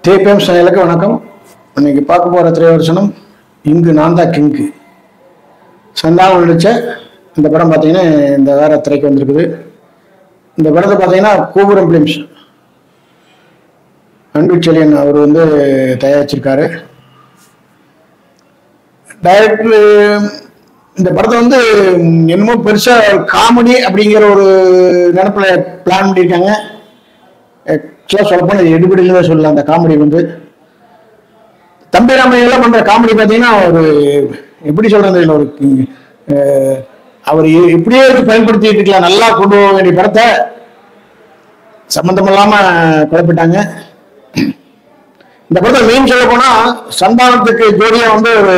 DBm சேனலுக்கு வணக்கம். இன்னைக்கு பார்க்க போகிற திரைவசனம் இங்கு நான் தான் கிங்கு. சந்தானம் நடித்த இந்த படம் பார்த்தீங்கன்னா இந்த வேற திரைக்கு வந்திருக்குது. இந்த படத்தை பார்த்தீங்கன்னா கோபுரம் பிலிம்ஸ் அன்புச்செழியன் அவர் வந்து தயாரிச்சிருக்காரு. டைரக்டர் இந்த படத்தை வந்து என்னமோ பெருசாக காமெடி அப்படிங்கிற ஒரு நினப்பில் பிளான் பண்ணியிருக்காங்க. ஆக்சுவலாக சொல்லப்போனால் எடுபடியில் தான் சொல்லலாம். அந்த காமெடி வந்து தம்பி ராமையெல்லாம் பண்ணுற காமெடி பார்த்தீங்கன்னா ஒரு எப்படி சொல்கிறது, ஒரு அவர் எப்படியே பயன்படுத்திட்டு இருக்கலாம். நல்லா கொண்டு போக வேண்டிய படத்தை சம்மந்தம் இல்லாமல் குழப்பிட்டாங்க. இந்த படத்தை மெயின் சொல்ல போனால் சந்தானத்துக்கு ஜோடியாக வந்து ஒரு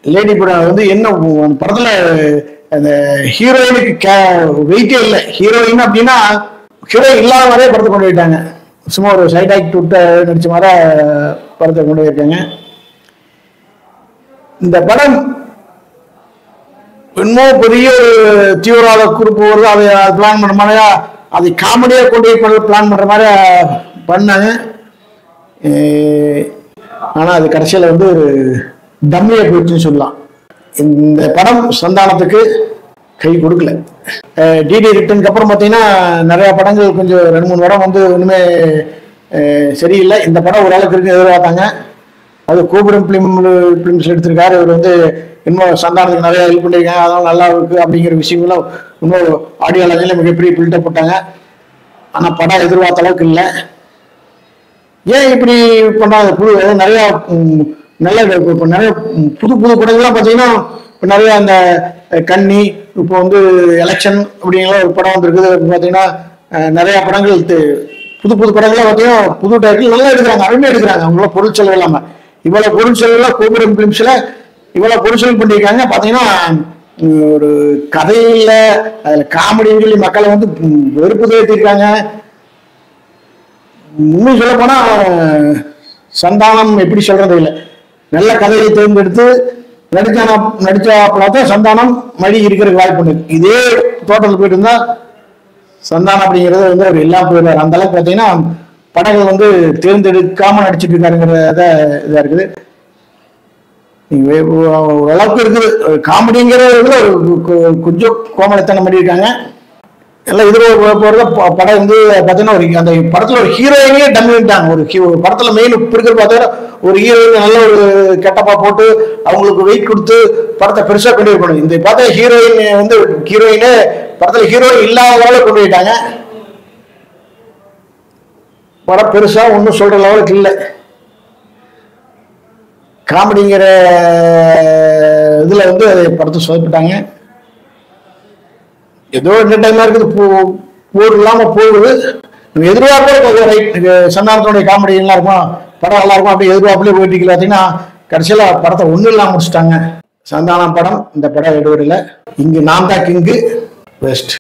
லேடி படம் வந்து என்ன படத்தில் அந்த ஹீரோயினுக்கு வெயிட்டே இல்லை. ஹீரோயின் அப்படின்னா ஹீரோயின் இல்லாத மாதிரியே படத்தை கொண்டு போயிட்டாங்க. சும்மா ஒரு சைட் ஆக்ட் விட்டு நடிச்ச மாதிரி படத்தை கொண்டு போயிருக்காங்க. இந்த படம் இன்னும் பெரிய தீவிரவாத குரூப் வருது, அதை பிளான் பண்ணுற மாதிரியா அதை காமெடியாக கொண்டு போய் பிளான் பண்ணுற மாதிரி பண்ணாங்க. ஆனால் அது கடைசியில் வந்து ஒரு டம்மியை போயிடுச்சுன்னு சொல்லலாம். இந்த படம் சந்தானத்துக்கு கை கொடுக்கல. டிடி ரிட்டனுக்கு அப்புறம் பார்த்தீங்கன்னா நிறையா படங்கள் கொஞ்சம் 2-3 படம் வந்து ஒன்றுமே சரியில்லை. இந்த படம் ஓரளவுக்கு இருக்கு எதிர்பார்த்தாங்க. அது கோபுரம் பிலிம்ஸ் எடுத்திருக்காரு. இவர் வந்து இன்னும் சந்தானத்துக்கு நிறையா ஹெல்ப் பண்ணியிருக்காங்க, அதனால நல்லா இருக்கு அப்படிங்கிற விஷயங்களும் இன்னும் ஆடியோ லாஞ்சில் மிகப்பெரிய பில்டப் போட்டாங்க. ஆனால் படம் எதிர்பார்த்த அளவுக்கு இல்லை. ஏன் இப்படி பண்ணாங்க? நிறையா நல்ல இப்போ நிறைய புது படங்கள்லாம் பார்த்தீங்கன்னா இப்போ நிறைய அந்த கன்னி, இப்போ வந்து எலெக்ஷன் அப்படிங்கிற ஒரு படம் வந்துருக்குது. பார்த்தீங்கன்னா நிறையா படங்கள் புது படங்கள்லாம் பார்த்தீங்கன்னா புது டைட்டில் நல்லா எடுக்கிறாங்க, அருமையாக எடுக்கிறாங்க. அவங்கள பொருள் செலவு இல்லாமல் இவ்வளோ பொருள் செலவுலாம் கோபுரம் பிலிம்ஸில் இவ்வளோ பொருள் செலவு பண்ணியிருக்காங்க. பார்த்தீங்கன்னா ஒரு கதையில் அதில் காமெடின்னு சொல்லி மக்களை வந்து வெறுப்பு தேர்த்திருக்காங்க. உண்மை சொல்ல போனால் சந்தானம் எப்படி சொல்றது இல்லை, நல்ல கதையை தேர்ந்தெடுத்து நடிச்சாதான் சந்தானம் மழி இருக்கிறதுக்கு வாய்ப்பு உண்டு. இதே தோட்டத்தில் போயிட்டு இருந்தா சந்தானம் அப்படிங்கிறது வந்து அவர் எல்லாம் போயிடுவார். அந்த அளவுக்கு பார்த்தீங்கன்னா படங்கள் வந்து தேர்ந்தெடுக்காம நடிச்சிட்டு இருக்காருங்கிறத இதா இருக்குது. ஓரளவுக்கு இருக்குது. காமெடிங்கிறதுல கொஞ்சம் கோமலத்தனம் பண்ணியிருக்காங்க. எல்லாம் இதில் போகிற படம் வந்து பார்த்தீங்கன்னா ஒரு அந்த படத்தில் ஒரு ஹீரோயினே டம்மிட்டாங்க. ஒரு படத்தில் மெயின் இருக்கிற பார்த்தீங்கன்னா ஒரு ஹீரோயின் நல்ல ஒரு கெட்டப்பா போட்டு அவங்களுக்கு வெயிட் கொடுத்து படத்தை பெருசாக கொண்டு போய் இந்த பார்த்தா ஹீரோயின் வந்து ஹீரோயினே படத்தில் ஹீரோயின் இல்லாத லெவலில் கொண்டு போயிட்டாங்க. படம் பெருசாக ஒன்றும் சொல்கிற லெவலுக்கு இல்லை. காமெடிங்கிற இதில் வந்து படத்தை சொதப்பிட்டாங்க. ஏதோ என்டர்டைன்மெண்டா இருக்குது, போர் இல்லாமல் போகுது. எதிர்பார்ப்பே ரைட் சந்தானத்தோடைய காமெடி நல்லா இருக்கும், படம் நல்லா இருக்கும் அப்படி எதிர்பார்ப்புலேயே போயிட்டு இருக்கு. பார்த்தீங்கன்னா கடைசியில் படத்தை ஒன்றும் இல்லாமல் முடிச்சுட்டாங்க. சந்தானம் படம் இந்த படம் எடுவதில்லை. இங்கு நான் தான் கிங்கு பெஸ்ட்.